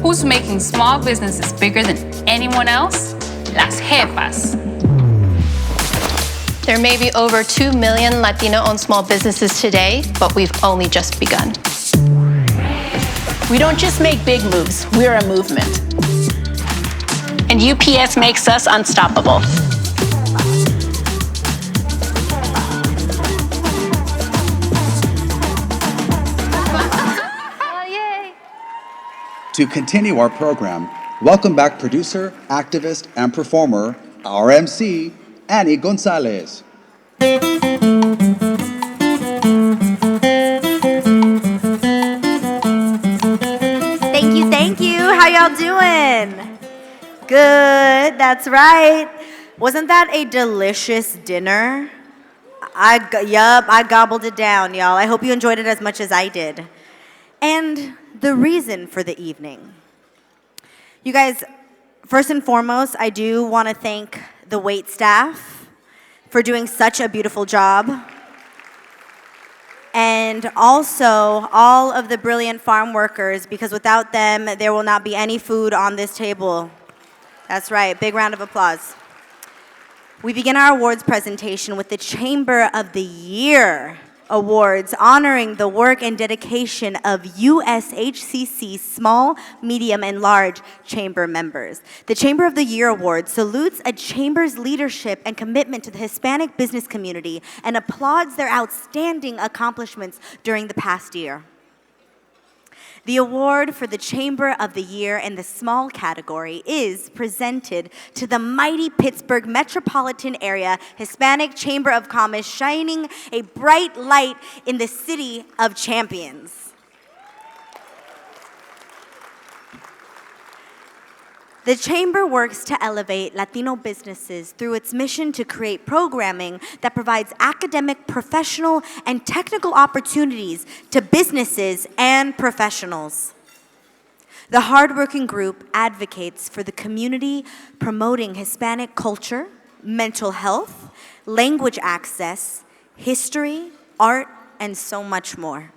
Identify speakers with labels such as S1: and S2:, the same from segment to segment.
S1: Who's making small businesses bigger than anyone else? Las Jefas.
S2: There may be over 2 million Latino-owned small businesses today, but we've only just begun.
S3: We don't just make big moves, we're a movement. And UPS makes us unstoppable.
S4: To continue our program, welcome back producer, activist, and performer, our MC, Annie Gonzalez.
S5: Thank you. How y'all doing? Good, that's right. Wasn't that a delicious dinner? I gobbled it down, y'all. I hope you enjoyed it as much as I did. And the reason for the evening. You guys, first and foremost, I do want to thank the wait staff for doing such a beautiful job. And also all of the brilliant farm workers, because without them, there will not be any food on this table. That's right, big round of applause. We begin our awards presentation with the Chamber of the Year Awards, honoring the work and dedication of USHCC small, medium, and large chamber members. The Chamber of the Year Award salutes a chamber's leadership and commitment to the Hispanic business community and applauds their outstanding accomplishments during the past year. The award for the Chamber of the Year in the small category is presented to the mighty Pittsburgh metropolitan area Hispanic Chamber of Commerce, shining a bright light in the city of champions. The Chamber works to elevate Latino businesses through its mission to create programming that provides academic, professional, and technical opportunities to businesses and professionals. The hardworking group advocates for the community, promoting Hispanic culture, mental health, language access, history, art, and so much more.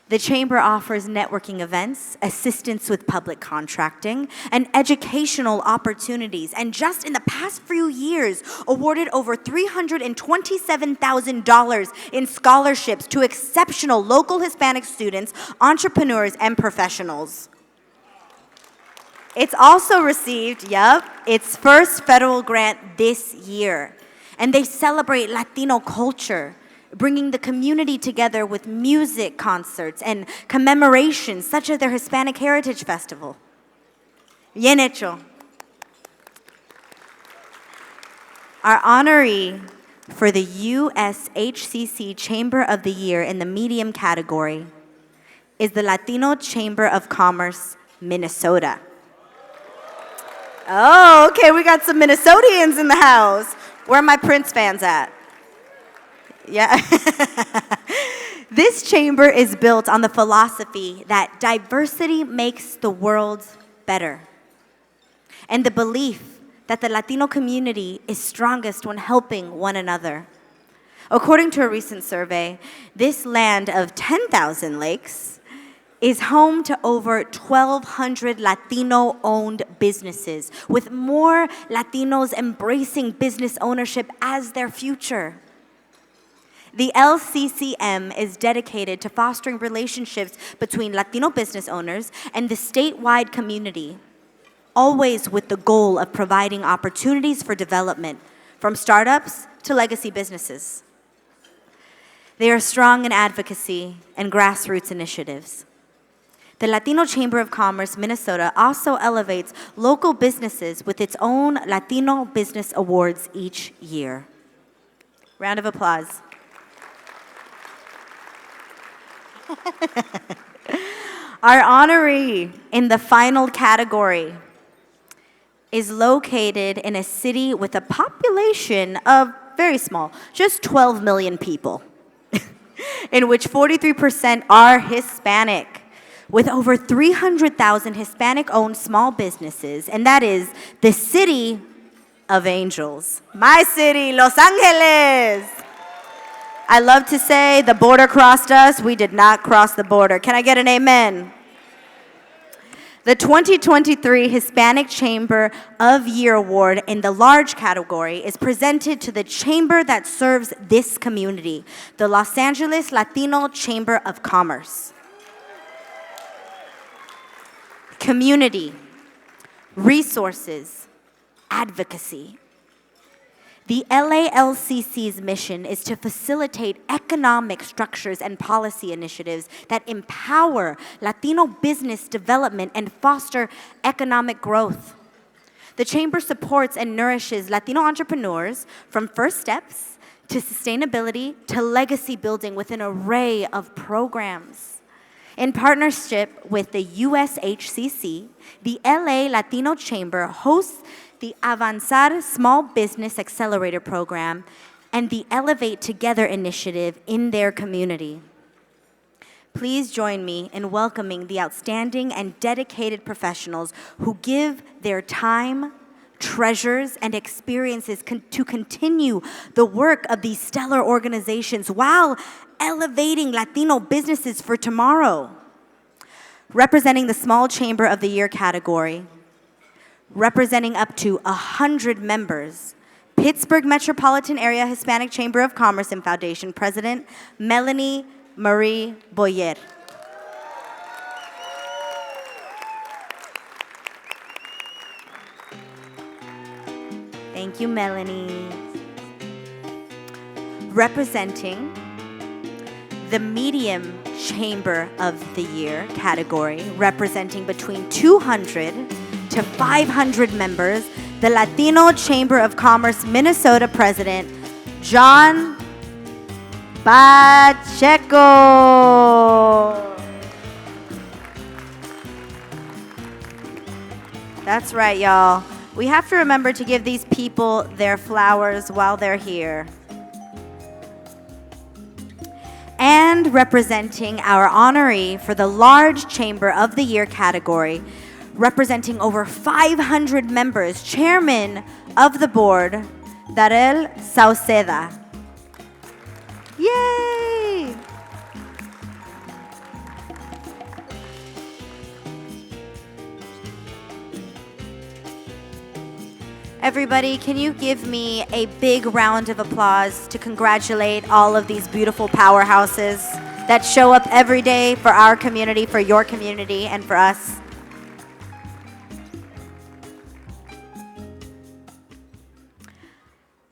S5: The Chamber offers networking events, assistance with public contracting, and educational opportunities, and just in the past few years, awarded over $327,000 in scholarships to exceptional local Hispanic students, entrepreneurs, and professionals. It's also received, its first federal grant this year, and they celebrate Latino culture, bringing the community together with music concerts and commemorations such as their Hispanic Heritage Festival. Bien hecho. Our honoree for the USHCC Chamber of the Year in the medium category is the Latino Chamber of Commerce, Minnesota. Oh, okay, we got some Minnesotians in the house. Where are my Prince fans at? Yeah. This chamber is built on the philosophy that diversity makes the world better, and the belief that the Latino community is strongest when helping one another. According to a recent survey, this land of 10,000 lakes is home to over 1,200 Latino-owned businesses, with more Latinos embracing business ownership as their future. The LCCM is dedicated to fostering relationships between Latino business owners and the statewide community, always with the goal of providing opportunities for development, from startups to legacy businesses. They are strong in advocacy and grassroots initiatives. The Latino Chamber of Commerce, Minnesota also elevates local businesses with its own Latino Business Awards each year. Round of applause. Our honoree in the final category is located in a city with a population of very small, just 12 million people, in which 43% are Hispanic, with over 300,000 Hispanic-owned small businesses, and that is the city of Angels. My city, Los Angeles. I love to say the border crossed us. We did not cross the border. Can I get an amen? The 2023 Hispanic Chamber of Year Award in the large category is presented to the chamber that serves this community, the Los Angeles Latino Chamber of Commerce. Community, resources, advocacy. The LALCC's mission is to facilitate economic structures and policy initiatives that empower Latino business development and foster economic growth. The Chamber supports and nourishes Latino entrepreneurs from first steps to sustainability to legacy building with an array of programs. In partnership with the USHCC, the LA Latino Chamber hosts the Avanzar Small Business Accelerator Program and the Elevate Together initiative in their community. Please join me in welcoming the outstanding and dedicated professionals who give their time, treasures, and experiences to continue the work of these stellar organizations while elevating Latino businesses for tomorrow. Representing the Small Chamber of the Year category, representing up to 100 members, Pittsburgh Metropolitan Area Hispanic Chamber of Commerce and Foundation President Melanie Marie Boyer. Thank you, Melanie. Representing the Medium Chamber of the Year category, representing between 200 to 500 members, the Latino Chamber of Commerce Minnesota President, John Pacheco. That's right, y'all. We have to remember to give these people their flowers while they're here. And representing our honoree for the Large Chamber of the Year category, representing over 500 members, Chairman of the Board, Darrell Sauceda. Yay! Everybody, can you give me a big round of applause to congratulate all of these beautiful powerhouses that show up every day for our community, for your community, and for us?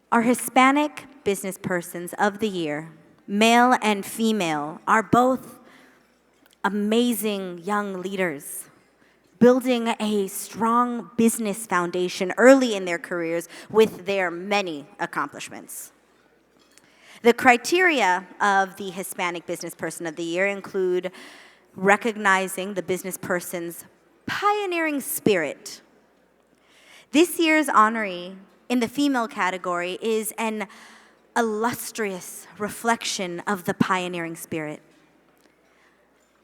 S5: Our Hispanic Business Persons of the Year, male and female, are both amazing young leaders, building a strong business foundation early in their careers with their many accomplishments. The criteria of the Hispanic Business Person of the Year include recognizing the business person's pioneering spirit. This year's honoree in the female category is an illustrious reflection of the pioneering spirit.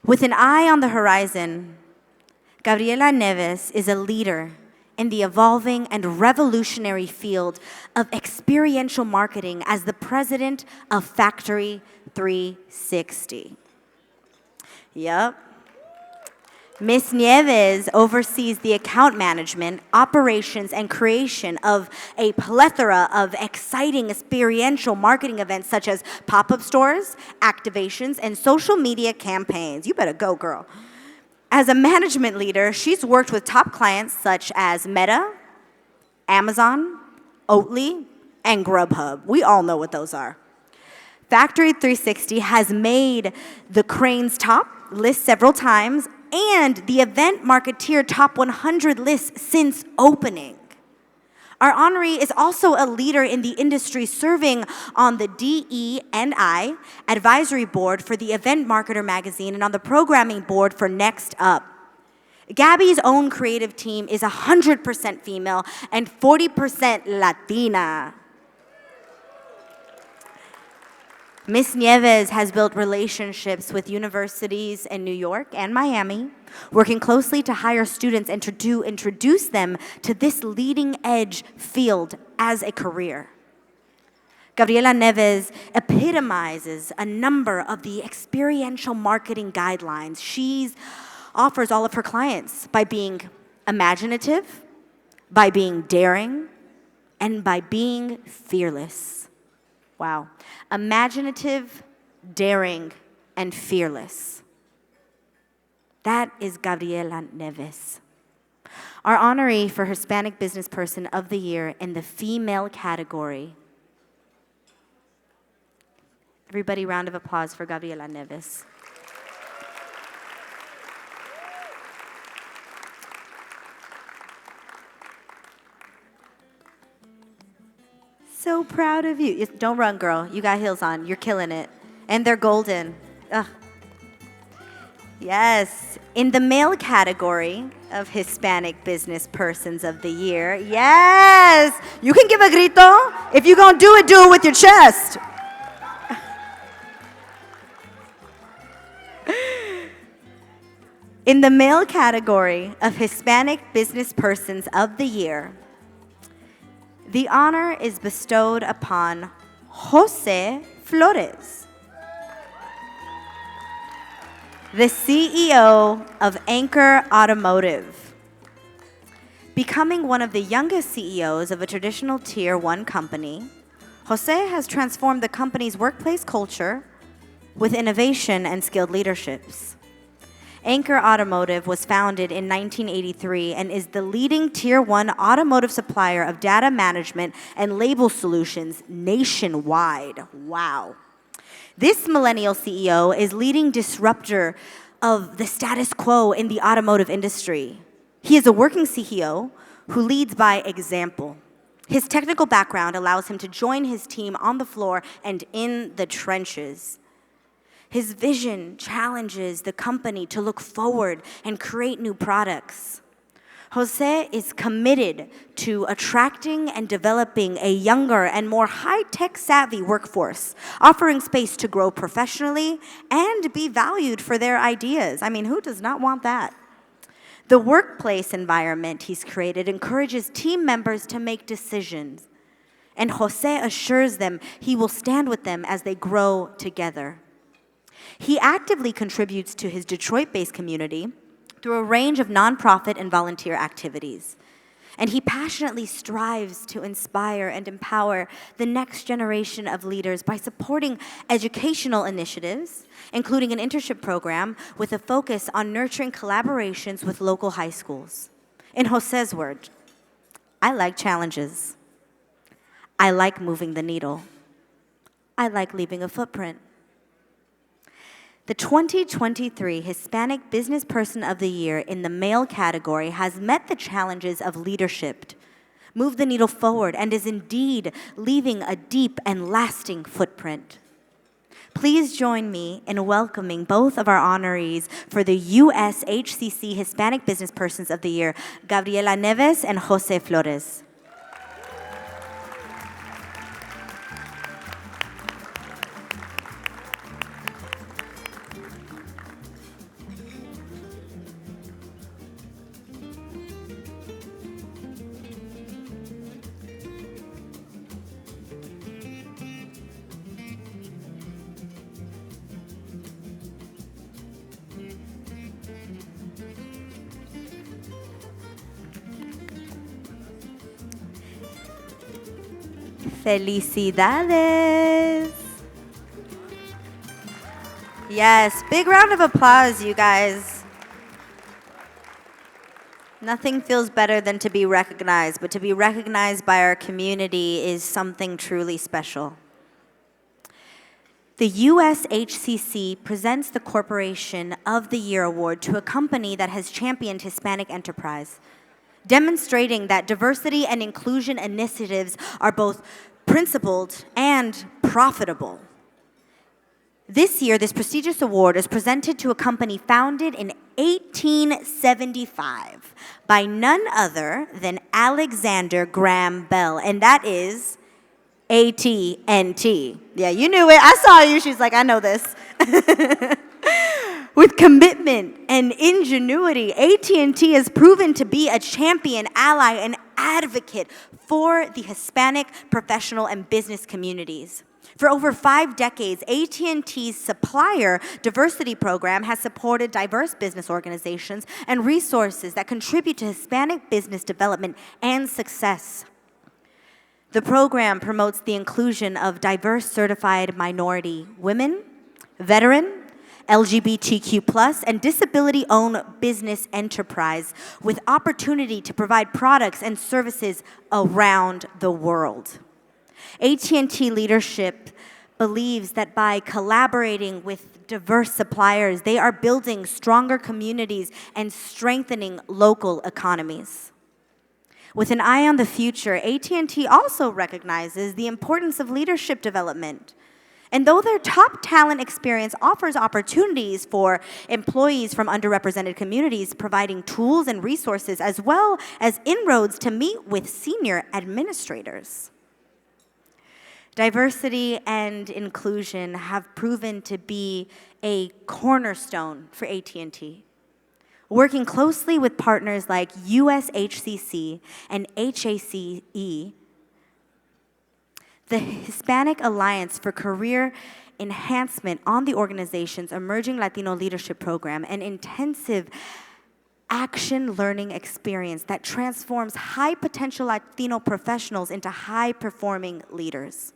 S5: With an eye on the horizon, Gabriela Neves is a leader in the evolving and revolutionary field of experiential marketing as the president of Factory 360. Yep. Ms. Nieves oversees the account management, operations, and creation of a plethora of exciting experiential marketing events such as pop-up stores, activations, and social media campaigns. You better go, girl. As a management leader, she's worked with top clients such as Meta, Amazon, Oatly, and Grubhub. We all know what those are. Factory 360 has made the Crane's top list several times and the Event Marketeer Top 100 list since opening. Our honoree is also a leader in the industry, serving on the DE&I advisory board for the Event Marketer magazine and on the programming board for Next Up. Gabby's own creative team is 100% female and 40% Latina. Ms. Nieves has built relationships with universities in New York and Miami, working closely to hire students and to introduce them to this leading-edge field as a career. Gabriela Neves epitomizes a number of the experiential marketing guidelines. She's offers all of her clients by being imaginative, by being daring, and by being fearless. Wow. Imaginative, daring, and fearless. That is Gabriela Neves. Our honoree for Hispanic Business Person of the Year in the female category. Everybody, round of applause for Gabriela Neves. So proud of you. Don't run, girl. You got heels on. You're killing it. And they're golden. Ugh. Yes. In the male category of Hispanic Business Persons of the Year, yes! You can give a grito. If you're going to do it with your chest. In the male category of Hispanic Business Persons of the Year, the honor is bestowed upon Jose Flores, the CEO of Anchor Automotive. Becoming one of the youngest CEOs of a traditional Tier 1 company, Jose has transformed the company's workplace culture with innovation and skilled leaderships. Anchor Automotive was founded in 1983 and is the leading Tier 1 automotive supplier of data management and label solutions nationwide. Wow. This millennial CEO is leading disruptor of the status quo in the automotive industry. He is a working CEO who leads by example. His technical background allows him to join his team on the floor and in the trenches. His vision challenges the company to look forward and create new products. Jose is committed to attracting and developing a younger and more high-tech savvy workforce, offering space to grow professionally and be valued for their ideas. I mean, who does not want that? The workplace environment he's created encourages team members to make decisions, and Jose assures them he will stand with them as they grow together. He actively contributes to his Detroit-based community through a range of nonprofit and volunteer activities. And he passionately strives to inspire and empower the next generation of leaders by supporting educational initiatives, including an internship program with a focus on nurturing collaborations with local high schools. In Jose's words, I like challenges. I like moving the needle. I like leaving a footprint. The 2023 Hispanic Business Person of the Year in the male category has met the challenges of leadership, moved the needle forward, and is indeed leaving a deep and lasting footprint. Please join me in welcoming both of our honorees for the USHCC Hispanic Business Persons of the Year, Gabriela Neves and Jose Flores. Felicidades. Yes, big round of applause, you guys. Nothing feels better than to be recognized, but to be recognized by our community is something truly special. The USHCC presents the Corporation of the Year Award to a company that has championed Hispanic enterprise, demonstrating that diversity and inclusion initiatives are both principled and profitable. This year, this prestigious award is presented to a company founded in 1875 by none other than Alexander Graham Bell, and that is AT&T. Yeah, you knew it. I saw you. She's like, I know this. With commitment and ingenuity, AT&T has proven to be a champion, ally, and advocate for the Hispanic professional and business communities. For over 5 decades, AT&T's supplier diversity program has supported diverse business organizations and resources that contribute to Hispanic business development and success. The program promotes the inclusion of diverse certified minority women, veteran, LGBTQ+, and disability-owned business enterprise with opportunity to provide products and services around the world. AT&T leadership believes that by collaborating with diverse suppliers, they are building stronger communities and strengthening local economies. With an eye on the future, AT&T also recognizes the importance of leadership development. And though their top talent experience offers opportunities for employees from underrepresented communities, providing tools and resources as well as inroads to meet with senior administrators. Diversity and inclusion have proven to be a cornerstone for AT&T. Working closely with partners like USHCC and HACE, the Hispanic Alliance for Career Enhancement on the organization's Emerging Latino Leadership Program, an intensive action learning experience that transforms high potential Latino professionals into high-performing leaders.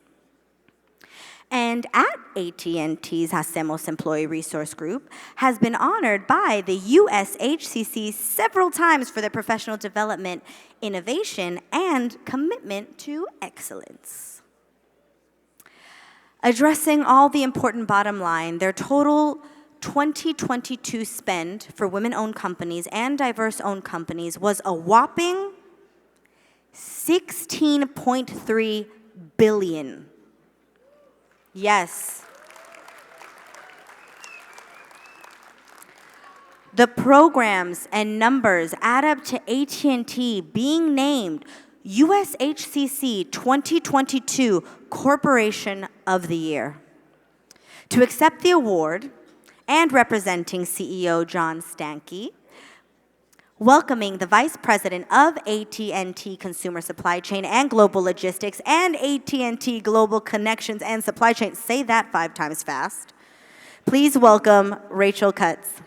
S5: And at AT&T's Hacemos Employee Resource Group has been honored by the USHCC several times for their professional development, innovation, and commitment to excellence. Addressing all the important bottom line, their total 2022 spend for women-owned companies and diverse-owned companies was a whopping $16.3 billion. Yes. The programs and numbers add up to AT&T being named USHCC 2022 Corporation of the Year. To accept the award, and representing CEO John Stankey, welcoming the Vice President of AT&T Consumer Supply Chain and Global Logistics and AT&T Global Connections and Supply Chain. Say that 5 times fast. Please welcome Rachel Cutts.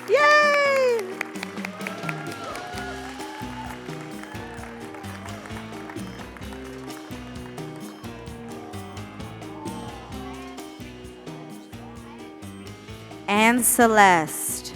S5: Yay! And Celeste.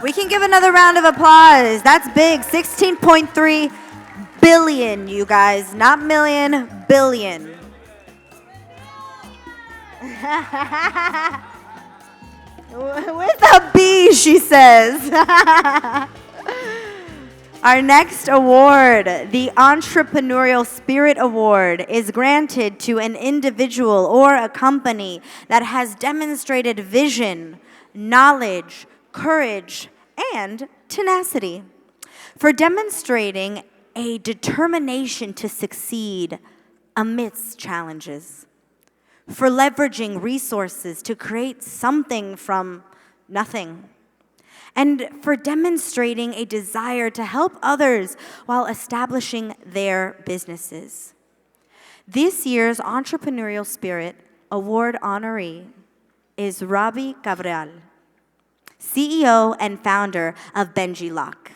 S5: We can give another round of applause. That's big. 16.3 billion, you guys. Not million, billion. With a B, she says. Our next award, the Entrepreneurial Spirit Award, is granted to an individual or a company that has demonstrated vision, knowledge, courage, and tenacity for demonstrating a determination to succeed amidst challenges, for leveraging resources to create something from nothing, and for demonstrating a desire to help others while establishing their businesses. This year's Entrepreneurial Spirit Award honoree is Robbie Cabral, CEO and founder of Benji Lock.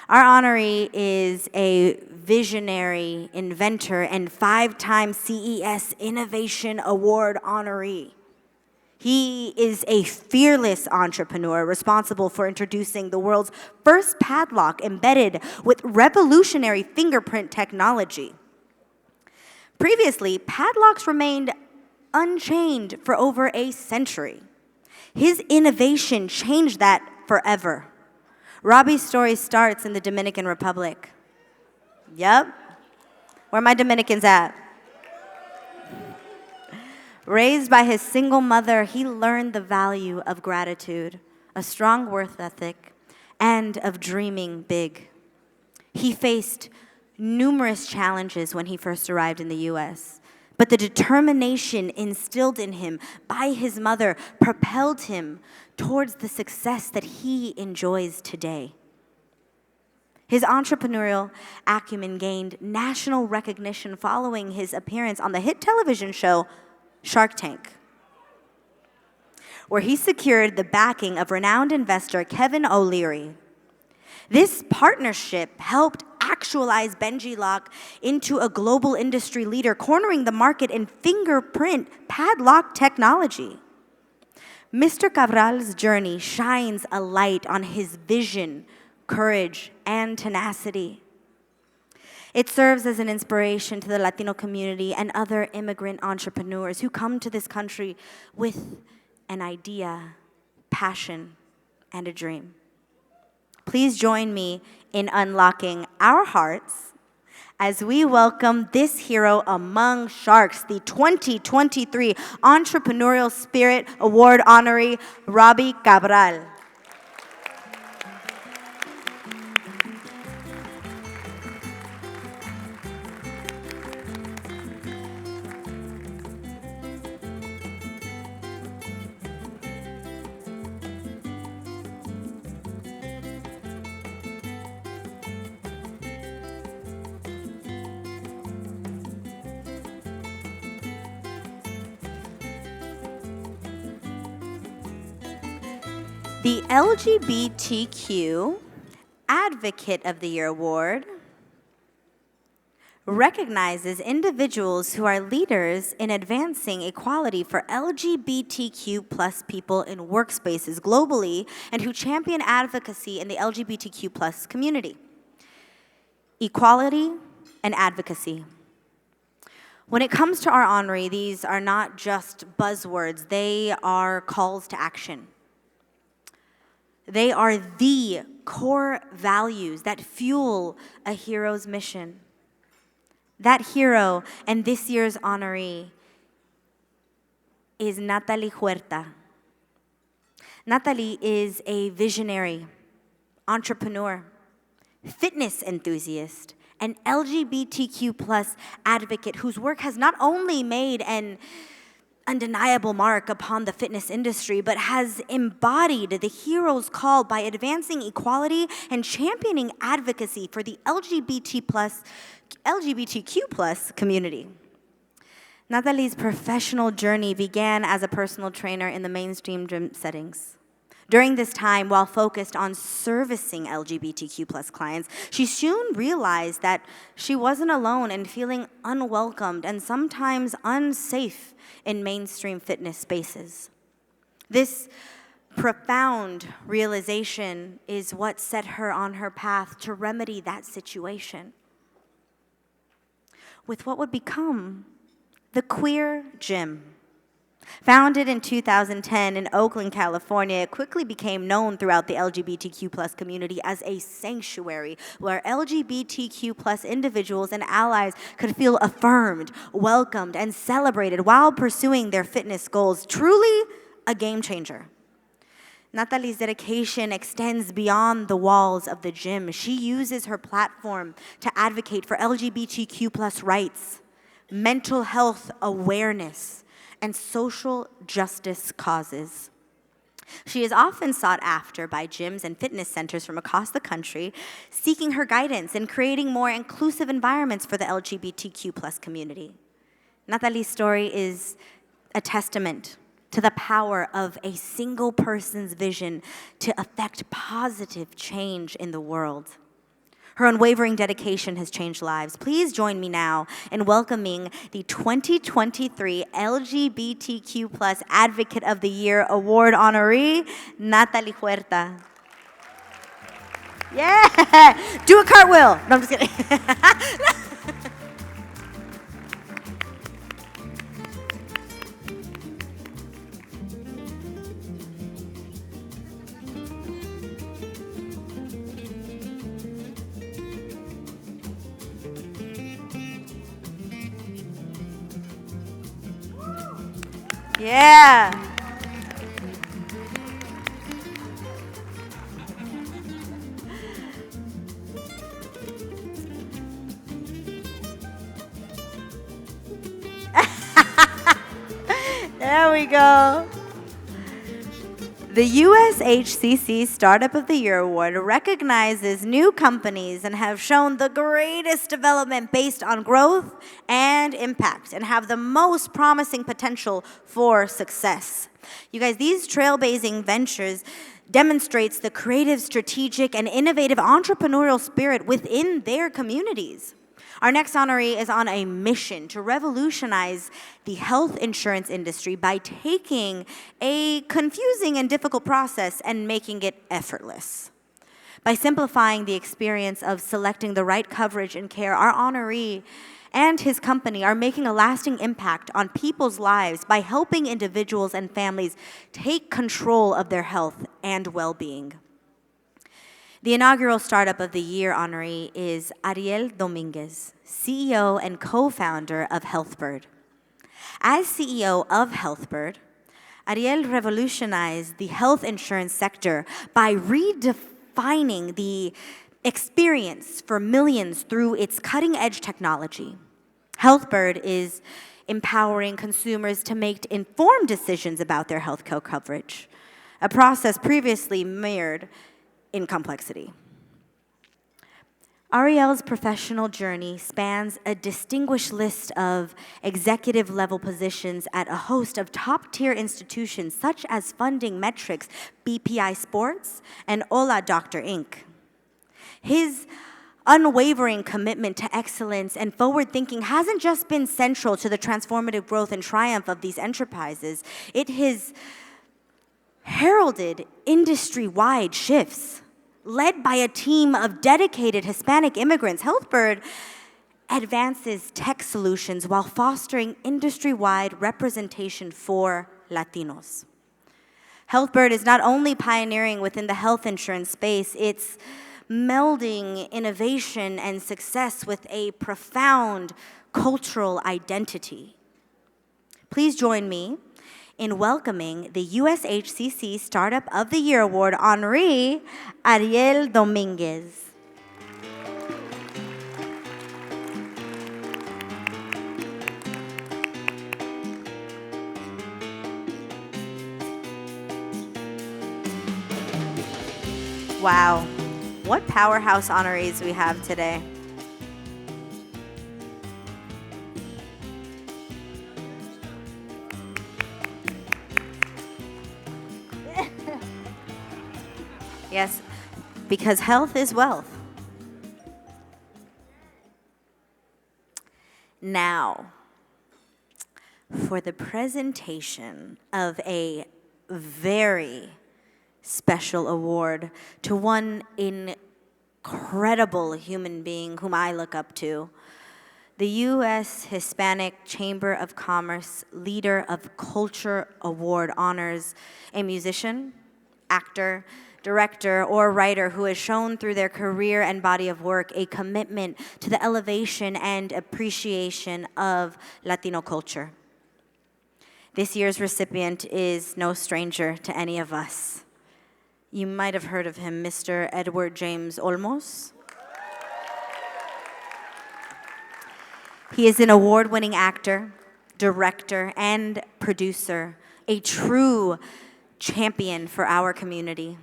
S5: Our honoree is a visionary inventor and 5-time CES Innovation Award honoree. He is a fearless entrepreneur responsible for introducing the world's first padlock embedded with revolutionary fingerprint technology. Previously, padlocks remained unchained for over a century. His innovation changed that forever. Robbie's story starts in the Dominican Republic. Yep. Where my Dominicans at? Raised by his single mother, he learned the value of gratitude, a strong work ethic, and of dreaming big. He faced numerous challenges when he first arrived in the U.S., but the determination instilled in him by his mother propelled him towards the success that he enjoys today. His entrepreneurial acumen gained national recognition following his appearance on the hit television show Shark Tank, where he secured the backing of renowned investor Kevin O'Leary. This partnership helped actualize Benji Lock into a global industry leader, cornering the market in fingerprint padlock technology. Mr. Cabral's journey shines a light on his vision, courage, and tenacity. It serves as an inspiration to the Latino community and other immigrant entrepreneurs who come to this country with an idea, passion, and a dream. Please join me in unlocking our hearts as we welcome this hero among sharks, the 2023 Entrepreneurial Spirit Award honoree, Robbie Cabral. The LGBTQ Advocate of the Year Award recognizes individuals who are leaders in advancing equality for LGBTQ plus people in workspaces globally and who champion advocacy in the LGBTQ plus community. Equality and advocacy. When it comes to our honoree, these are not just buzzwords, they are calls to action. They are the core values that fuel a hero's mission. That hero and this year's honoree is Natalie Huerta. Natalie is a visionary, entrepreneur, fitness enthusiast, an LGBTQ plus advocate whose work has not only made an undeniable mark upon the fitness industry, but has embodied the hero's call by advancing equality and championing advocacy for the LGBTQ plus community. Natalie's professional journey began as a personal trainer in the mainstream gym settings. During this time, while focused on servicing LGBTQ plus clients, she soon realized that she wasn't alone in feeling unwelcomed and sometimes unsafe in mainstream fitness spaces. This profound realization is what set her on her path to remedy that situation with what would become the Queer Gym. Founded in 2010 in Oakland, California, it quickly became known throughout the LGBTQ plus community as a sanctuary where LGBTQ plus individuals and allies could feel affirmed, welcomed, and celebrated while pursuing their fitness goals. Truly a game changer. Natalie's dedication extends beyond the walls of the gym. She uses her platform to advocate for LGBTQ plus rights, mental health awareness, and social justice causes. She is often sought after by gyms and fitness centers from across the country, seeking her guidance in creating more inclusive environments for the LGBTQ plus community. Natalie's story is a testament to the power of a single person's vision to affect positive change in the world. Her unwavering dedication has changed lives. Please join me now in welcoming the 2023 LGBTQ plus Advocate of the Year Award honoree, Natalie Huerta. Yeah! Do a cartwheel. No, I'm just kidding. Yeah. There we go. The USHCC Startup of the Year Award recognizes new companies and have shown the greatest development based on growth and impact and have the most promising potential for success. You guys, these trailblazing ventures demonstrates the creative, strategic, and innovative entrepreneurial spirit within their communities. Our next honoree is on a mission to revolutionize the health insurance industry by taking a confusing and difficult process and making it effortless. By simplifying the experience of selecting the right coverage and care, our honoree and his company are making a lasting impact on people's lives by helping individuals and families take control of their health and well-being. The inaugural Startup of the Year honoree is Ariel Dominguez, CEO and co-founder of HealthBird. As CEO of HealthBird, Ariel revolutionized the health insurance sector by redefining the experience for millions through its cutting-edge technology. HealthBird is empowering consumers to make informed decisions about their healthcare coverage, a process previously mired in complexity. Ariel's professional journey spans a distinguished list of executive-level positions at a host of top-tier institutions such as Funding Metrics, BPI Sports, and Hola Doctor Inc. His unwavering commitment to excellence and forward thinking hasn't just been central to the transformative growth and triumph of these enterprises, it has heralded industry-wide shifts. Led by a team of dedicated Hispanic immigrants, HealthBird advances tech solutions while fostering industry-wide representation for Latinos. HealthBird is not only pioneering within the health insurance space, it's melding innovation and success with a profound cultural identity. Please join me in welcoming the USHCC Startup of the Year Award honoree, Ariel Dominguez. Wow, what powerhouse honorees we have today. Yes, because health is wealth. Now, for the presentation of a very special award to one incredible human being whom I look up to, the U.S. Hispanic Chamber of Commerce Leader of Culture Award honors a musician, actor, director, or writer who has shown through their career and body of work a commitment to the elevation and appreciation of Latino culture. This year's recipient is no stranger to any of us. You might have heard of him, Mr. Edward James Olmos. He is an award-winning actor, director, and producer, a true champion for our community.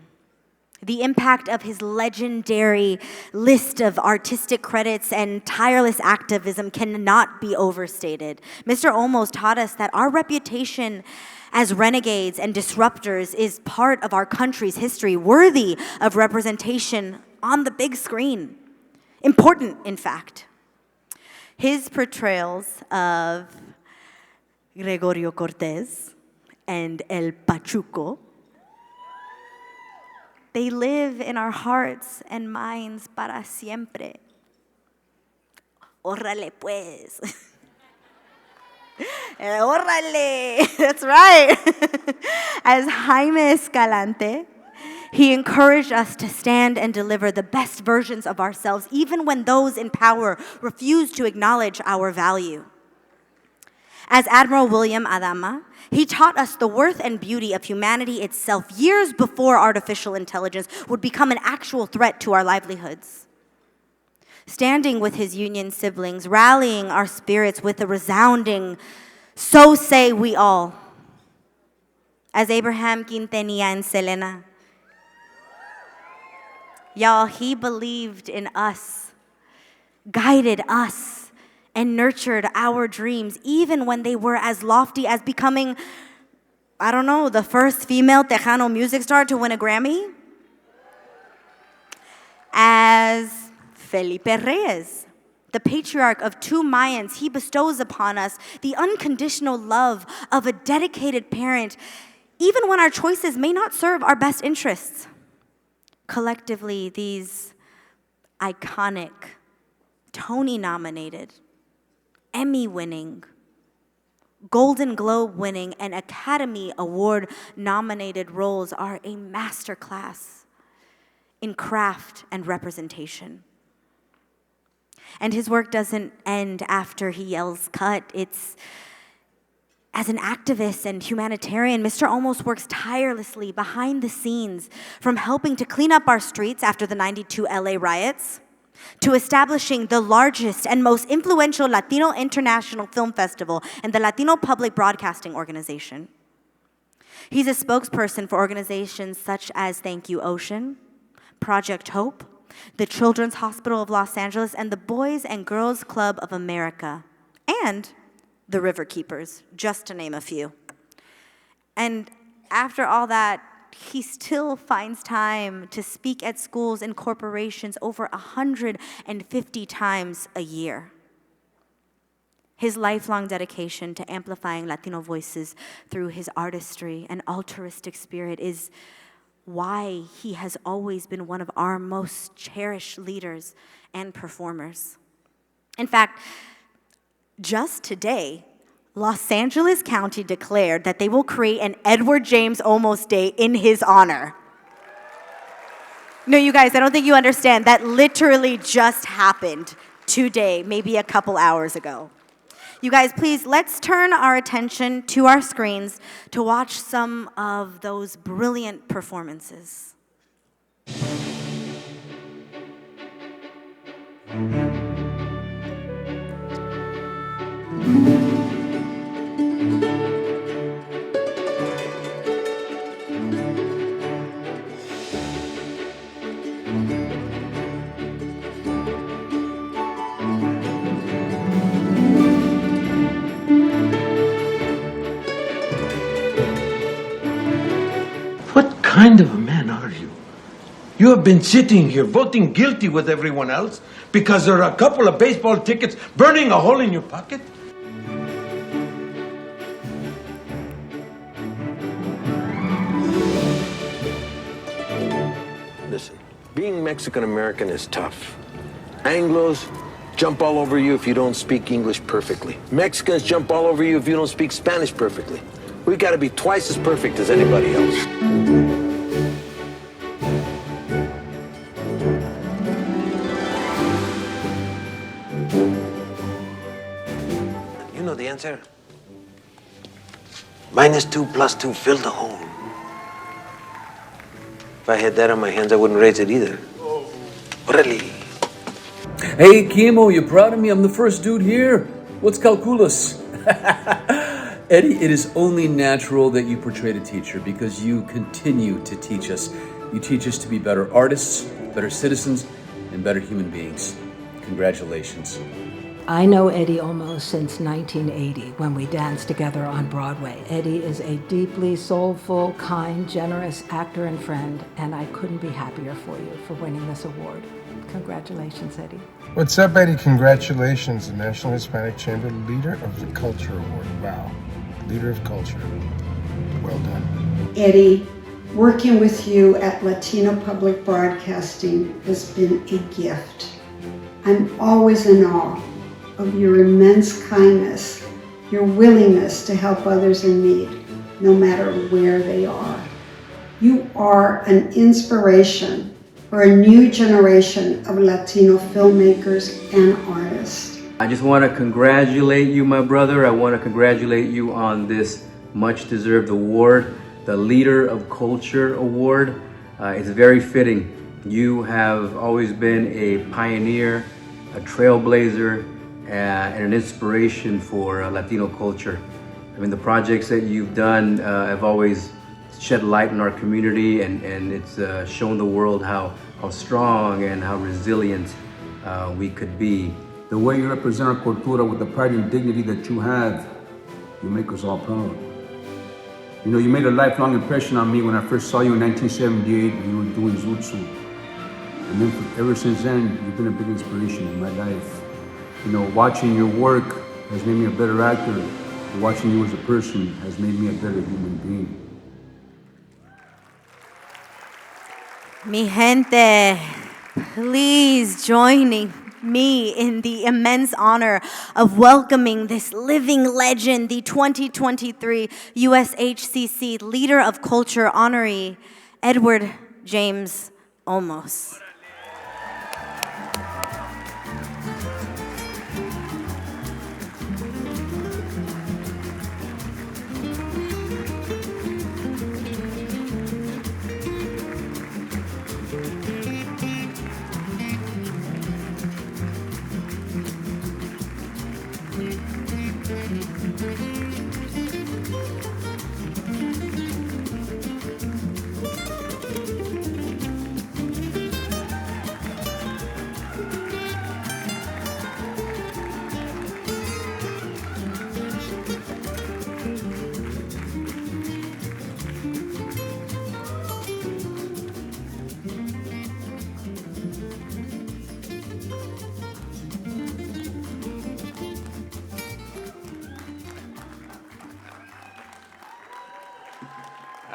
S5: The impact of his legendary list of artistic credits and tireless activism cannot be overstated. Mr. Olmos taught us that our reputation as renegades and disruptors is part of our country's history, worthy of representation on the big screen. Important, in fact. His portrayals of Gregorio Cortés and El Pachuco, they live in our hearts and minds para siempre. Órale pues. Órale, that's right. As Jaime Escalante, he encouraged us to stand and deliver the best versions of ourselves, even when those in power refuse to acknowledge our value. As Admiral William Adama, he taught us the worth and beauty of humanity itself years before artificial intelligence would become an actual threat to our livelihoods. Standing with his Union siblings, rallying our spirits with a resounding, "So say we all." as Abraham Quintanilla and Selena. Y'all, he believed in us, guided us, and nurtured our dreams, even when they were as lofty as becoming, I don't know, the first female Tejano music star to win a Grammy. As Felipe Reyes, the patriarch of 2 Mayans, he bestows upon us the unconditional love of a dedicated parent, even when our choices may not serve our best interests. Collectively, these iconic, Tony-nominated, Emmy-winning, Golden Globe-winning, and Academy Award-nominated roles are a masterclass in craft and representation. And his work doesn't end after he yells cut. It's as an activist and humanitarian, Mr. Olmos works tirelessly behind the scenes, from helping to clean up our streets after the '92 LA riots, to establishing the largest and most influential Latino International Film Festival and the Latino Public Broadcasting Organization. He's a spokesperson for organizations such as Thank You Ocean, Project Hope, the Children's Hospital of Los Angeles, and the Boys and Girls Club of America, and the River Keepers, just to name a few. And after all that, he still finds time to speak at schools and corporations over 150 times a year. His lifelong dedication to amplifying Latino voices through his artistry and altruistic spirit is why he has always been one of our most cherished leaders and performers. In fact, just today, Los Angeles County declared that they will create an Edward James Olmos Day in his honor. No, you guys, I don't think you understand. That literally just happened today, maybe a couple hours ago. You guys, please, let's turn our attention to our screens to watch some of those brilliant performances.
S6: What kind of a man are you? You have been sitting here voting guilty with everyone else because there are a couple of baseball tickets burning a hole in your pocket? Listen, being Mexican-American is tough. Anglos jump all over you if you don't speak English perfectly. Mexicans jump all over you if you don't speak Spanish perfectly. We gotta be twice as perfect as anybody else. You know the answer? -2 + 2 filled the hole. If I had that on my hands, I wouldn't raise it either. Orale.
S7: Hey, Kimo, you proud of me? I'm the first dude here. What's calculus? Eddie, it is only natural that you portray a teacher because you continue to teach us. You teach us to be better artists, better citizens, and better human beings. Congratulations.
S8: I know Eddie Olmos since 1980 when we danced together on Broadway. Eddie is a deeply soulful, kind, generous actor and friend, and I couldn't be happier for you for winning this award. Congratulations, Eddie.
S9: What's up, Eddie? Congratulations, the National Hispanic Chamber Leader of the Culture Award. Wow. Leader of Culture. Well done.
S10: Eddie, working with you at Latino Public Broadcasting has been a gift. I'm always in awe of your immense kindness, your willingness to help others in need, no matter where they are. You are an inspiration for a new generation of Latino filmmakers and artists.
S11: I just want to congratulate you, my brother. I want to congratulate you on this much-deserved award, the Leader of Culture Award. It's very fitting. You have always been a pioneer, a trailblazer, and an inspiration for Latino culture. I mean, the projects that you've done have always shed light in our community, and it's shown the world how strong and how resilient we could be.
S12: The way you represent our cultura with the pride and dignity that you have, you make us all proud. You know, you made a lifelong impression on me when I first saw you in 1978 when you were doing Zutsu. And then ever since then, you've been a big inspiration in my life. You know, watching your work has made me a better actor. And watching you as a person has made me a better human being.
S5: Mi gente, please joining me in the immense honor of welcoming this living legend, the 2023 USHCC Leader of Culture honoree, Edward James Olmos.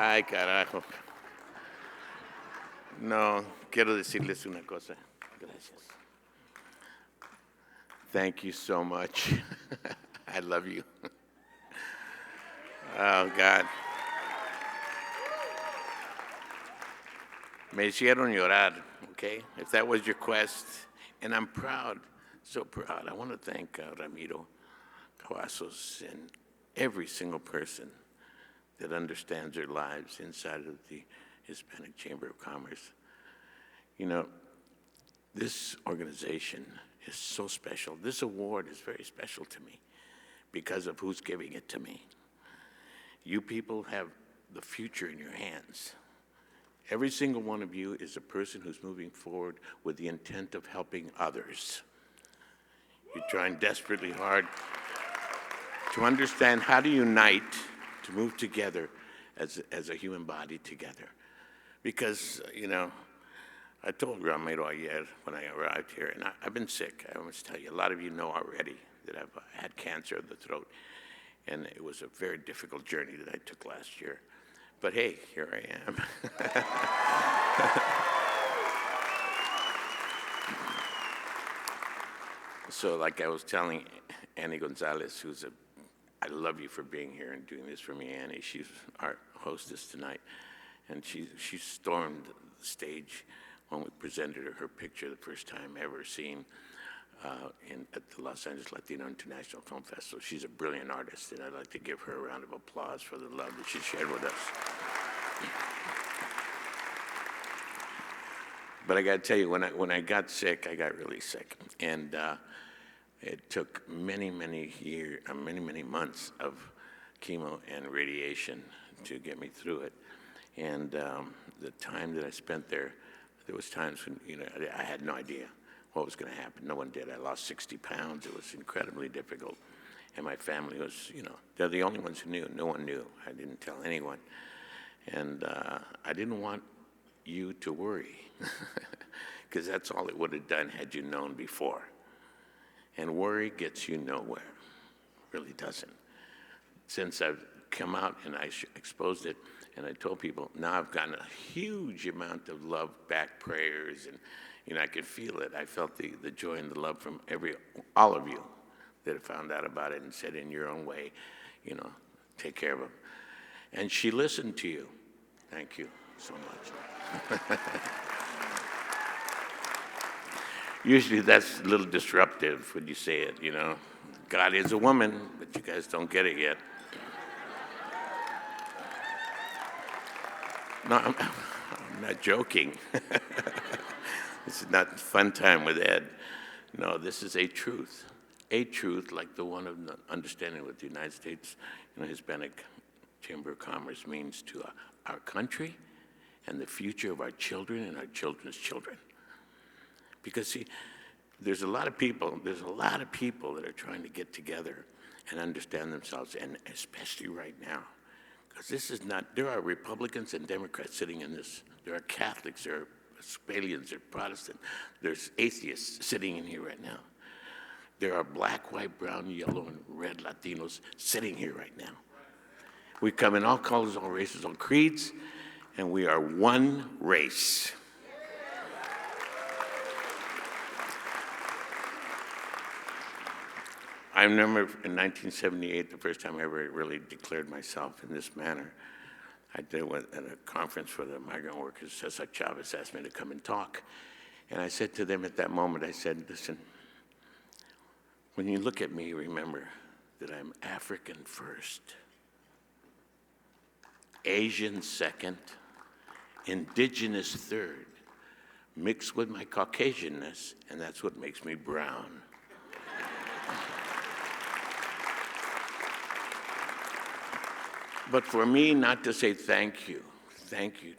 S13: Ay, carajo. No, quiero decirles una cosa. Gracias. Thank you so much. I love you. Oh, God. Me hicieron llorar, okay? If that was your quest. And I'm proud, so proud. I want to thank Ramiro Cavazos and every single person that understands their lives inside of the Hispanic Chamber of Commerce. You know, this organization is so special. This award is very special to me because of who's giving it to me. You people have the future in your hands. Every single one of you is a person who's moving forward with the intent of helping others. You're trying desperately hard to understand how to unite, to move together as a human body together. Because, you know, I told Ramiro ayer when I arrived here, and I've been sick. I must tell you, a lot of you know already that I've had cancer of the throat, and it was a very difficult journey that I took last year. But hey, here I am. So like I was telling Annie Gonzalez, I love you for being here and doing this for me, Annie. She's our hostess tonight. And she stormed the stage when we presented her picture the first time ever seen at the Los Angeles Latino International Film Festival. She's a brilliant artist, and I'd like to give her a round of applause for the love that she shared with us. But I got to tell you, when I got sick, I got really sick. And it took many months of chemo and radiation to get me through it. And the time that I spent there was times when, you know, I had no idea what was going to happen. No one did. I lost 60 pounds. It was incredibly difficult. And my family was, you know, they're the only ones who knew. No one knew. I didn't tell anyone. And I didn't want you to worry, because that's all it would have done had you known before. And worry gets you nowhere, really doesn't. Since I've come out and I exposed it, and I told people, now I've gotten a huge amount of love back, prayers, and you know, I could feel it. I felt the joy and the love from all of you that have found out about it and said in your own way, you know, take care of them. And she listened to you. Thank you so much. Usually that's a little disruptive when you say it, you know. God is a woman, but you guys don't get it yet. No, I'm not joking. This is not fun time with Ed. No, this is a truth like the one of understanding with the United States, you know, Hispanic Chamber of Commerce means to our country and the future of our children and our children's children. Because see, there's a lot of people that are trying to get together and understand themselves, and especially right now. Because this is not, there are Republicans and Democrats sitting in this. There are Catholics, there are Episcopalians, there are Protestants, there's atheists sitting in here right now. There are black, white, brown, yellow, and red Latinos sitting here right now. We come in all colors, all races, all creeds, and we are one race. I remember in 1978, the first time I ever really declared myself in this manner. I did it at a conference for the migrant workers. Cesar Chavez asked me to come and talk. And I said to them at that moment, I said, listen, when you look at me, remember that I'm African first, Asian second, indigenous third, mixed with my Caucasianness, and that's what makes me brown. But for me not to say thank you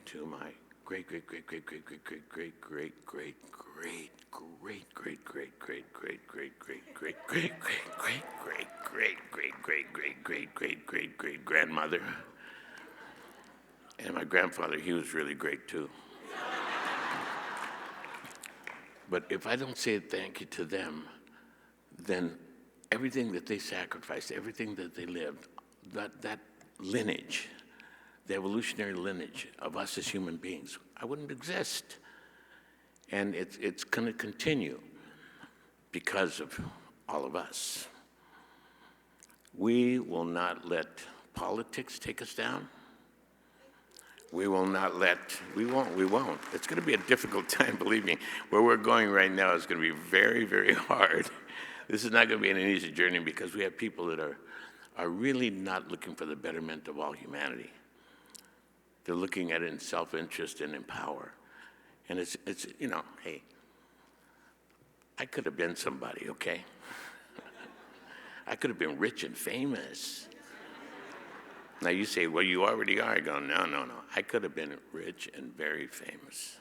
S13: to my great grandmother, and my grandfather, he was really great too. But if I don't say thank you to them, then everything that they sacrificed, everything that they lived, that lineage, the evolutionary lineage of us as human beings, I wouldn't exist. And it's going to continue because of all of us. We will not let politics take us down. We won't. It's going to be a difficult time, believe me. Where we're going right now is going to be very, very hard. This is not going to be an easy journey because we have people that are really not looking for the betterment of all humanity. They're looking at it in self-interest and in power. And it's you know, hey, I could have been somebody, okay? I could have been rich and famous. Now you say, well, you already are. I go, no. I could have been rich and very famous,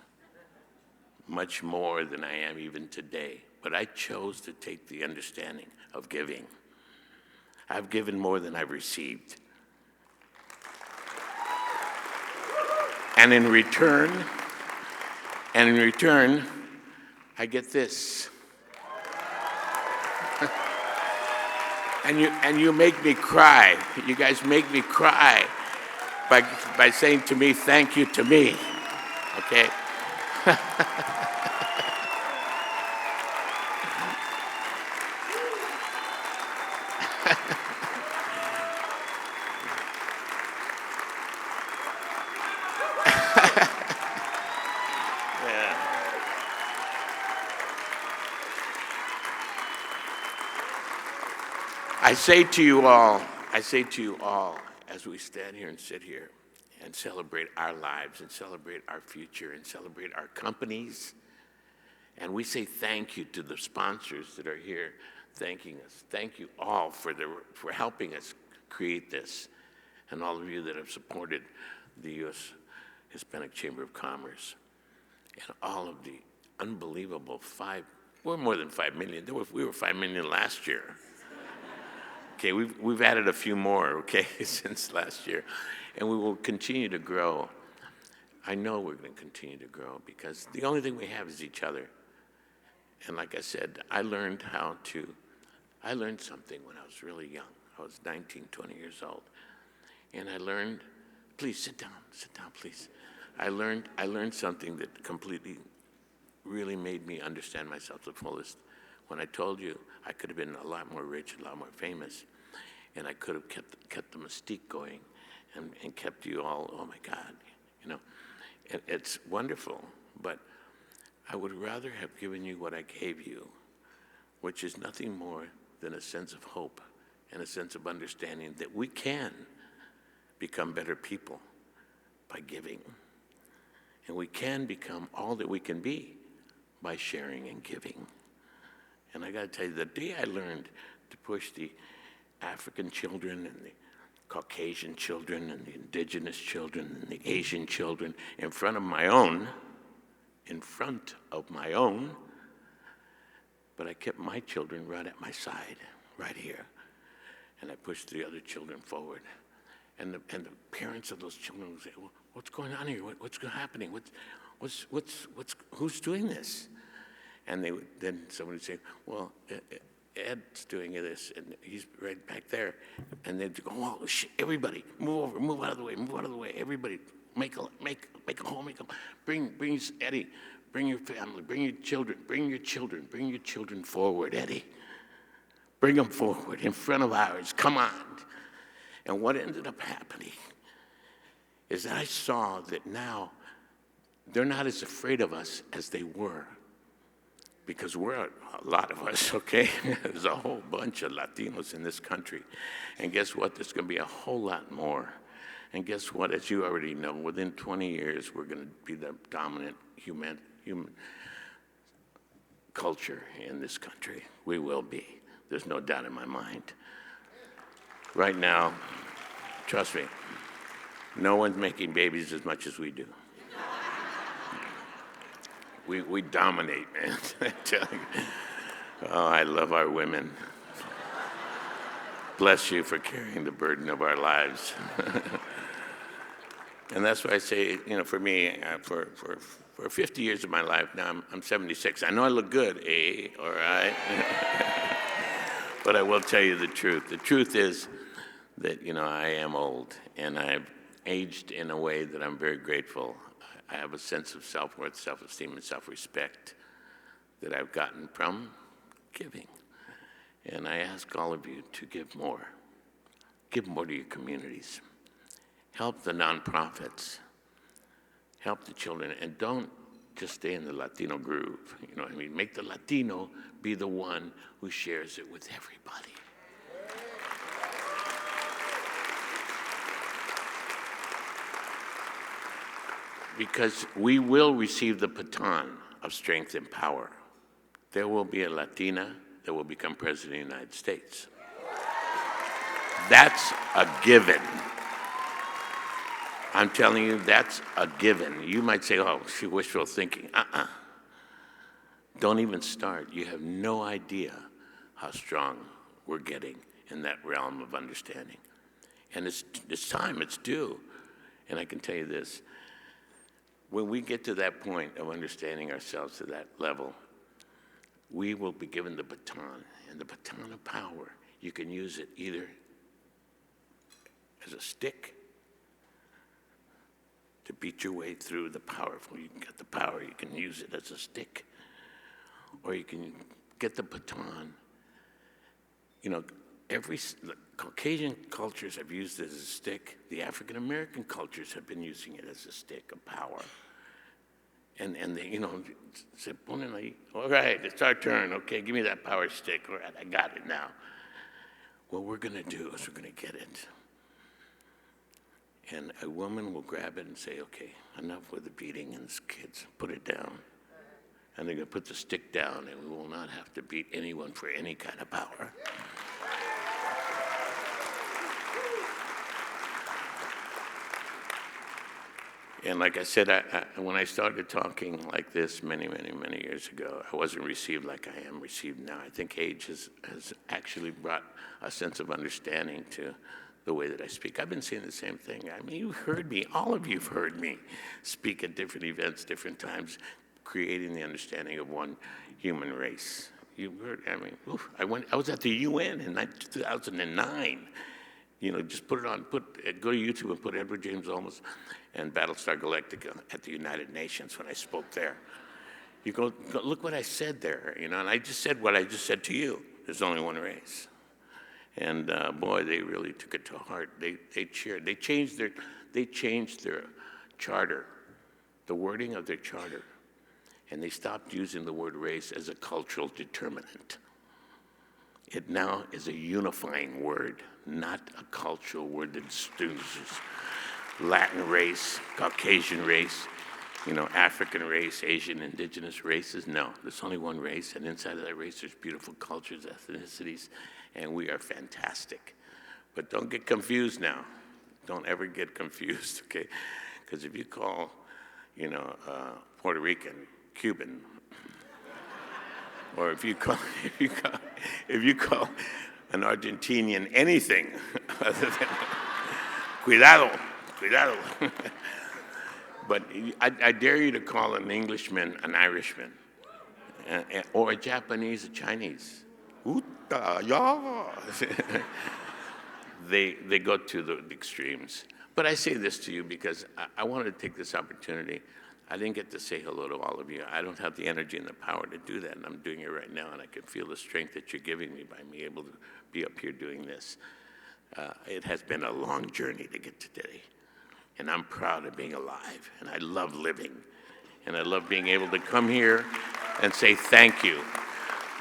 S13: much more than I am even today. But I chose to take the understanding of giving. I've given more than I've received. And in return, I get this. And you make me cry. You guys make me cry by saying to me, thank you to me, okay? I say to you all, as we stand here and sit here and celebrate our lives and celebrate our future and celebrate our companies, and we say thank you to the sponsors that are here thanking us. Thank you all for helping us create this, and all of you that have supported the U.S. Hispanic Chamber of Commerce, and all of the unbelievable we're more than 5 million. We were 5 million last year. Okay, we've added a few more, okay, since last year. And we will continue to grow. I know we're going to continue to grow because the only thing we have is each other. And like I said, I learned something when I was really young. I was 19, 20 years old. And I learned, please sit down, please. I learned something that completely really made me understand myself the fullest. When I told you I could have been a lot more rich, a lot more famous, and I could have kept the mystique going and kept you all, oh my God, you know. It's wonderful, but I would rather have given you what I gave you, which is nothing more than a sense of hope and a sense of understanding that we can become better people by giving. And we can become all that we can be by sharing and giving. And I got to tell you, the day I learned to push the African children and the Caucasian children and the indigenous children and the Asian children in front of my own, but I kept my children right at my side, right here, and I pushed the other children forward. And the parents of those children would say, well, what's going on here? What's happening? Who's doing this? And then somebody would say, well, Ed's doing this, and he's right back there. And they'd go, oh, everybody, move over, move out of the way, everybody, make a hole, bring Eddie, bring your family, bring your children forward, Eddie. Bring them forward in front of ours, come on. And what ended up happening is that I saw that now they're not as afraid of us as they were. Because we're a lot of us, okay? There's a whole bunch of Latinos in this country. And guess what? There's going to be a whole lot more. And guess what? As you already know, within 20 years, we're going to be the dominant human culture in this country. We will be. There's no doubt in my mind. Right now, trust me, no one's making babies as much as we do. We dominate, man. I tell you. Oh, I love our women. Bless you for carrying the burden of our lives. And that's why I say, for me, for 50 years of my life, now I'm 76. I know I look good, all right? But I will tell you the truth. The truth is that, I am old, and I've aged in a way that I'm very grateful. I have a sense of self-worth, self-esteem, and self-respect that I've gotten from giving. And I ask all of you to give more. Give more to your communities. Help the nonprofits. Help the children. And don't just stay in the Latino groove. You know what I mean? Make the Latino be the one who shares it with everybody. Because we will receive the baton of strength and power. There will be a Latina that will become president of the United States. That's a given. I'm telling you, that's a given. You might say, oh, she wishful thinking. Don't even start. You have no idea how strong we're getting in that realm of understanding. And it's time, it's due. And I can tell you this, when we get to that point of understanding ourselves to that level, we will be given the baton, and the baton of power, you can use it either as a stick to beat your way through the powerful. You can get the power, you can use it as a stick, or you can get the baton. The Caucasian cultures have used it as a stick. The African American cultures have been using it as a stick of power. And they, say, all right, it's our turn. Okay, give me that power stick. All right, I got it now. What we're going to do is we're going to get it. And a woman will grab it and say, okay, enough with the beating and the kids, put it down. And they're going to put the stick down, and we will not have to beat anyone for any kind of power. And like I said, when I started talking like this many, many, many years ago, I wasn't received like I am received now. I think age has actually brought a sense of understanding to the way that I speak. I've been saying the same thing. I mean, you've heard me, all of you have heard me speak at different events, different times, creating the understanding of one human race. You've heard, I was at the UN in 2009. Just put it on, go to YouTube and put Edward James Olmos and Battlestar Galactica at the United Nations when I spoke there. You go look what I said there, and I just said what I just said to you. There's only one race. And boy, they really took it to heart. They cheered. They changed their charter, the wording of their charter, and they stopped using the word race as a cultural determinant. It now is a unifying word, not a cultural word that distinguishes Latin race, Caucasian race, African race, Asian, indigenous races. No, there's only one race, and inside of that race there's beautiful cultures, ethnicities, and we are fantastic. But don't get confused now. Don't ever get confused, okay? Because if you call, Puerto Rican, Cuban, or if you call an Argentinian anything other than cuidado. But I dare you to call an Englishman an Irishman, or a Japanese a Chinese. Uta, ya. They go to the extremes. But I say this to you because I wanted to take this opportunity. I didn't get to say hello to all of you. I don't have the energy and the power to do that, and I'm doing it right now, and I can feel the strength that you're giving me by me able to be up here doing this. It has been a long journey to get to today, and I'm proud of being alive, and I love living, and I love being able to come here and say thank you.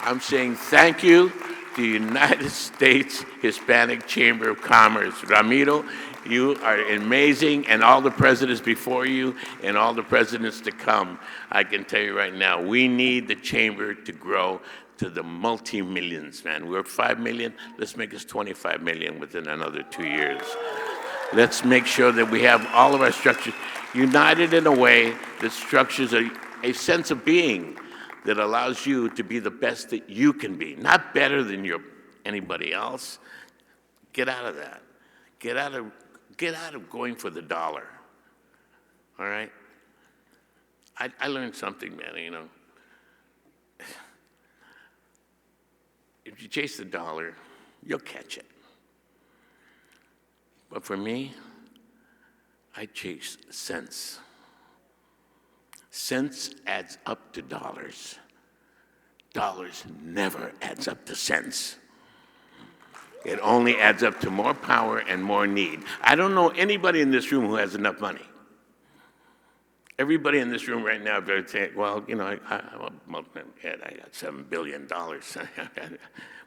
S13: I'm saying thank you to the United States Hispanic Chamber of Commerce. Ramiro, you are amazing, and all the presidents before you and all the presidents to come. I can tell you right now, we need the chamber to grow to the multi-millions, man. We're 5 million. Let's make us 25 million within another 2 years. Let's make sure that we have all of our structures united in a way that structures a sense of being that allows you to be the best that you can be, not better than anybody else. Get out of that. Get out of going for the dollar. All right? I learned something, man, If you chase the dollar, you'll catch it. But for me, I chase sense. Sense adds up to dollars. Dollars never adds up to sense. It only adds up to more power and more need. I don't know anybody in this room who has enough money. Everybody in this room right now would say, well, I got $7 billion.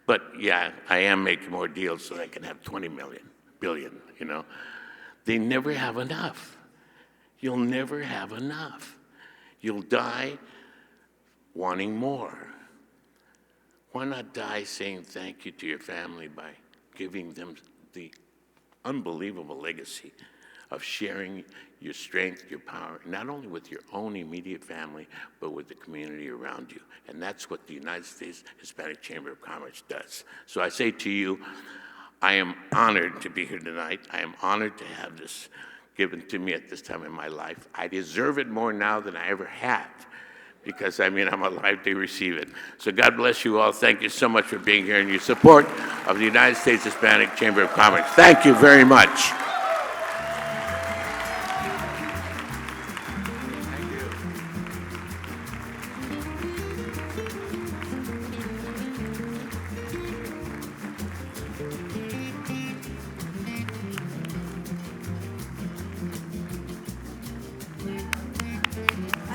S13: But yeah, I am making more deals so I can have 20 billion. They never have enough. You'll never have enough. You'll die wanting more. Why not die saying thank you to your family by giving them the unbelievable legacy of sharing your strength, your power, not only with your own immediate family, but with the community around you. And that's what the United States Hispanic Chamber of Commerce does. So I say to you, I am honored to be here tonight. I am honored to have this given to me at this time in my life. I deserve it more now than I ever have, because I'm alive to receive it. So God bless you all. Thank you so much for being here and your support of the United States Hispanic Chamber of Commerce. Thank you very much.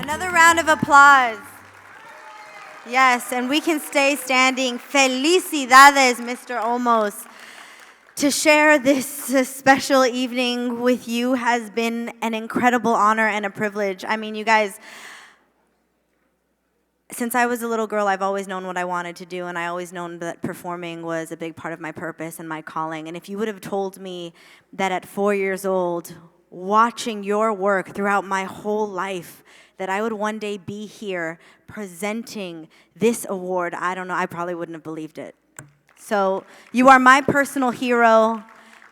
S5: Another round of applause. Yes, and we can stay standing. Felicidades, Mr. Olmos. To share this special evening with you has been an incredible honor and a privilege. I mean, you guys, since I was a little girl, I've always known what I wanted to do, and I always known that performing was a big part of my purpose and my calling. And if you would have told me that at 4 years old, watching your work throughout my whole life, that I would one day be here presenting this award, I don't know, I probably wouldn't have believed it. So you are my personal hero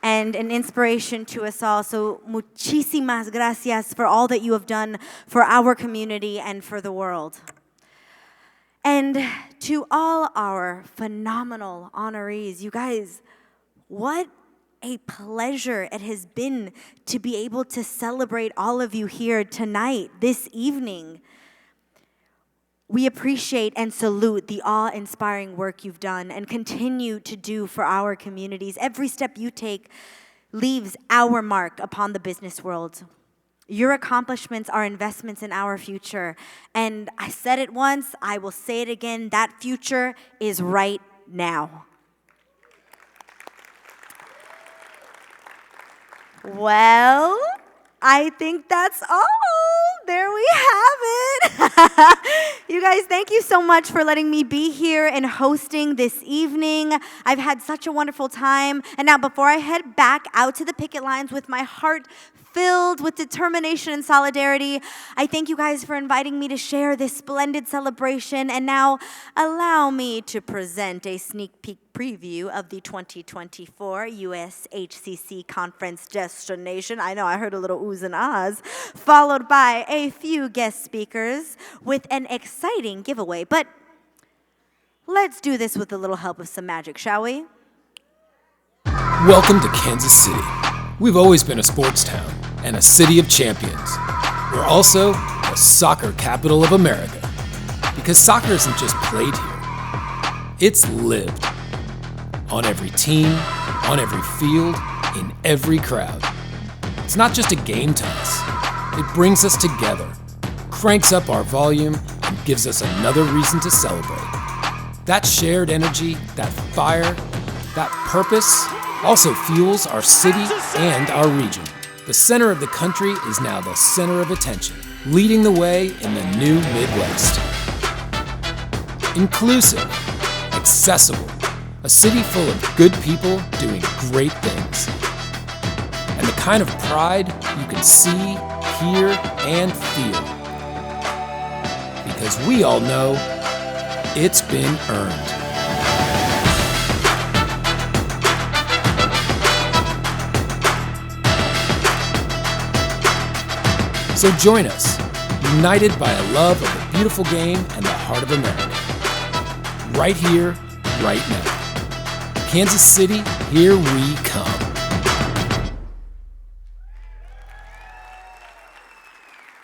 S5: and an inspiration to us all. So muchísimas gracias for all that you have done for our community and for the world. And to all our phenomenal honorees, you guys, what a pleasure it has been to be able to celebrate all of you here tonight, this evening. We appreciate and salute the awe-inspiring work you've done and continue to do for our communities. Every step you take leaves our mark upon the business world. Your accomplishments are investments in our future. And I said it once, I will say it again, that future is right now. Well, I think that's all. There we we have it. You guys, thank you so much for letting me be here and hosting this evening. I've had such a wonderful time. And now, before I head back out to the picket lines with my heart filled with determination and solidarity, I thank you guys for inviting me to share this splendid celebration. And now, allow me to present a sneak peek preview of the 2024 USHCC Conference destination. I know, I heard a little oohs and ahs, followed by a few guest speakers with an exciting giveaway. But let's do this with a little help of some magic, shall we?
S14: Welcome to Kansas City. We've always been a sports town and a city of champions. We're also the soccer capital of America, because soccer isn't just played here, it's lived. On every team, on every field, in every crowd. It's not just a game to us. It brings us together, cranks up our volume, and gives us another reason to celebrate. That shared energy, that fire, that purpose also fuels our city and our region. The center of the country is now the center of attention, leading the way in the new Midwest. Inclusive, accessible, a city full of good people doing great things. And the kind of pride you can see, hear, and feel. Because we all know it's been earned. So join us, united by a love of the beautiful game and the heart of America. Right here, right now. Kansas City, here we come.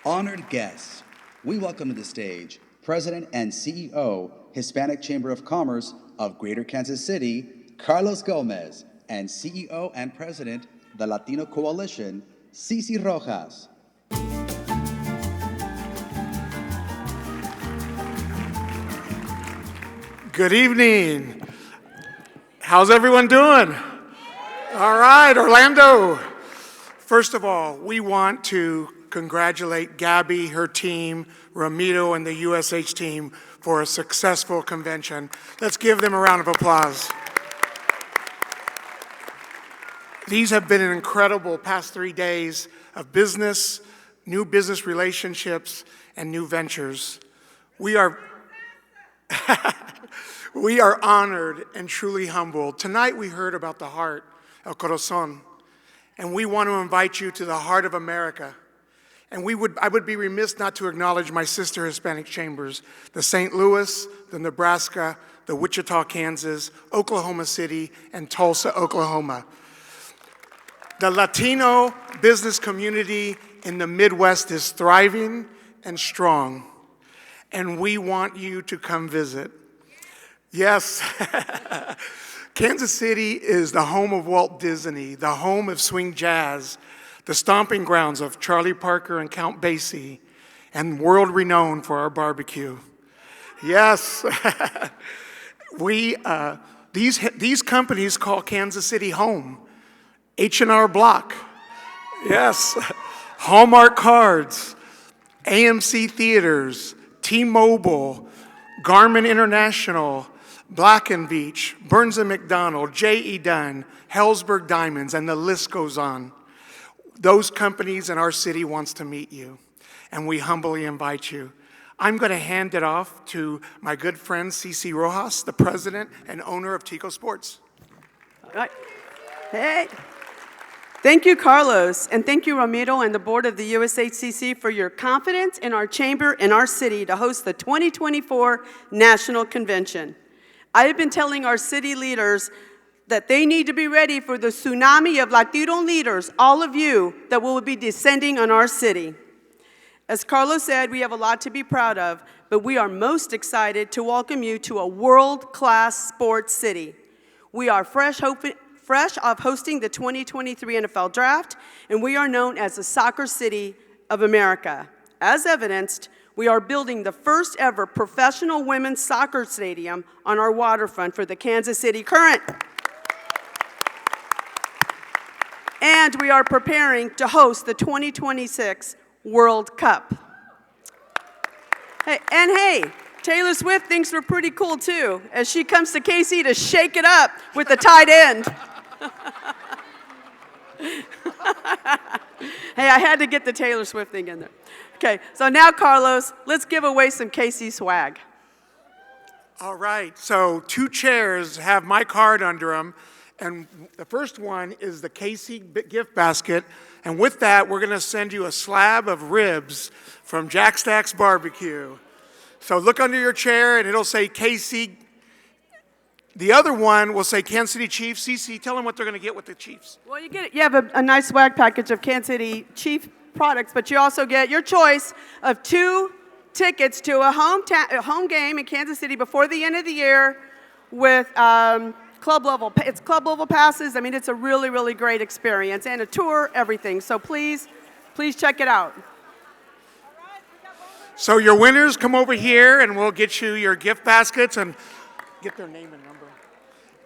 S4: Honored guests, we welcome to the stage President and CEO, Hispanic Chamber of Commerce of Greater Kansas City, Carlos Gomez, and CEO and President, the Latino Coalition, Cici Rojas.
S15: Good evening. How's everyone doing? All right, Orlando. First of all, we want to congratulate Gabby, her team, Ramiro, and the USH team for a successful convention. Let's give them a round of applause. These have been an incredible past 3 days of business, new business relationships, and new ventures. We are honored and truly humbled. Tonight we heard about the heart, El Corazón, and we want to invite you to the heart of America. And I would be remiss not to acknowledge my sister Hispanic Chambers, the St. Louis, the Nebraska, the Wichita, Kansas, Oklahoma City, and Tulsa, Oklahoma. The Latino business community in the Midwest is thriving and strong, and we want you to come visit. Yes, Kansas City is the home of Walt Disney, the home of swing jazz, the stomping grounds of Charlie Parker and Count Basie, and world renowned for our barbecue. Yes, these companies call Kansas City home. H&R Block, yes, Hallmark Cards, AMC Theaters, T-Mobile, Garmin International, Black & Veatch, Burns & McDonnell, J.E. Dunn, Hellsberg Diamonds, and the list goes on. Those companies in our city wants to meet you, and we humbly invite you. I'm going to hand it off to my good friend, Cici Rojas, the president and owner of Tico Sports.
S16: All right. Hey. Thank you, Carlos, and thank you, Ramiro, and the board of the USHCC for your confidence in our chamber and our city to host the 2024 National Convention. I have been telling our city leaders that they need to be ready for the tsunami of Latino leaders, all of you, that will be descending on our city. As Carlos said, we have a lot to be proud of, but we are most excited to welcome you to a world-class sports city. We are fresh off hosting the 2023 NFL Draft, and we are known as the Soccer City of America. As evidenced, we are building the first ever professional women's soccer stadium on our waterfront for the Kansas City Current. And we are preparing to host the 2026 World Cup. Hey, Taylor Swift thinks we're pretty cool too, as she comes to KC to shake it up with the tight end. Hey, I had to get the Taylor Swift thing in there. Okay, so now, Carlos, let's give away some KC swag.
S15: All right, so 2 chairs have my card under them, and the first one is the KC gift basket, and with that, we're gonna send you a slab of ribs from Jack Stack's Barbecue. So look under your chair, and it'll say KC. The other one will say Kansas City Chiefs. CC, tell them what they're gonna get with the Chiefs.
S16: Well, you have a nice swag package of Kansas City Chief products, but you also get your choice of 2 tickets to a home game in Kansas City before the end of the year with club level passes. I mean, it's a really, really great experience, and a tour, everything. So please check it out.
S15: So your winners, come over here and we'll get you your gift baskets and get their name and number.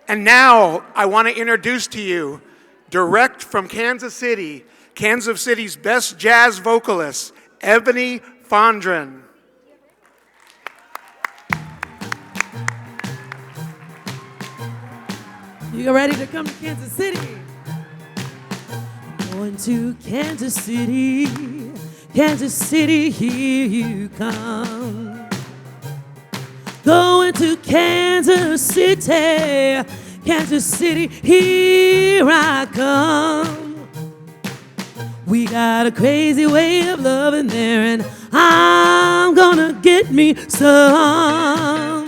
S15: And now I want to introduce to you, direct from Kansas City's best jazz vocalist, Ebony Fondren.
S17: You ready to come to Kansas City? Going to Kansas City, here you come. Going to Kansas City, here I come. We got a crazy way of loving there, and I'm gonna get me some.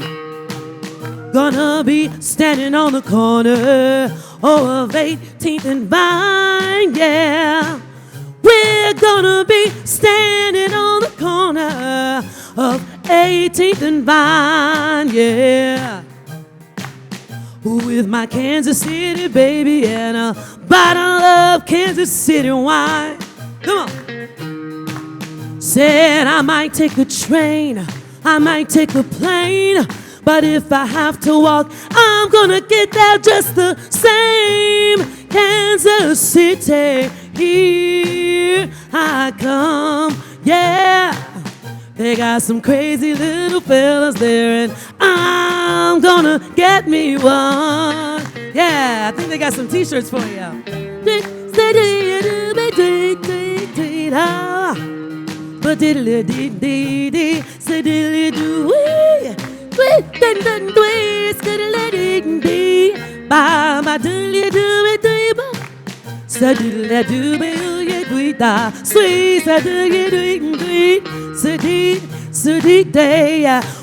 S17: Gonna be standing on the corner of 18th and Vine, yeah. We're gonna be standing on the corner of 18th and Vine, yeah. With my Kansas City baby and a bottle of Kansas City wine. Come on. Said I might take a train, I might take a plane, but if I have to walk, I'm gonna get there just the same. Kansas City, here I come, yeah. They got some crazy little fellas there, and I'm gonna get me one. Yeah, I think they got some t-shirts for you.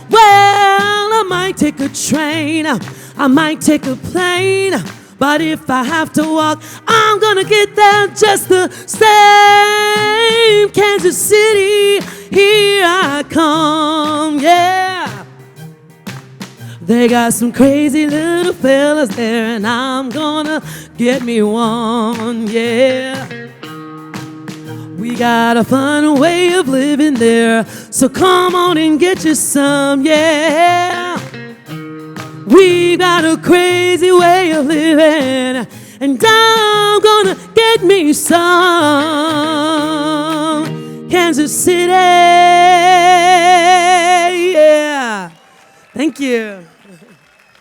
S17: Well, I might take a train, I might take a plane, but if I have to walk, I'm gonna get there just the same. Kansas City, here I come, yeah. They got some crazy little fellas there, and I'm gonna get me one, yeah. We got a fun way of living there, so come on and get you some, yeah. We got a crazy way of living, and I'm gonna get me some. Kansas City, yeah. Thank you.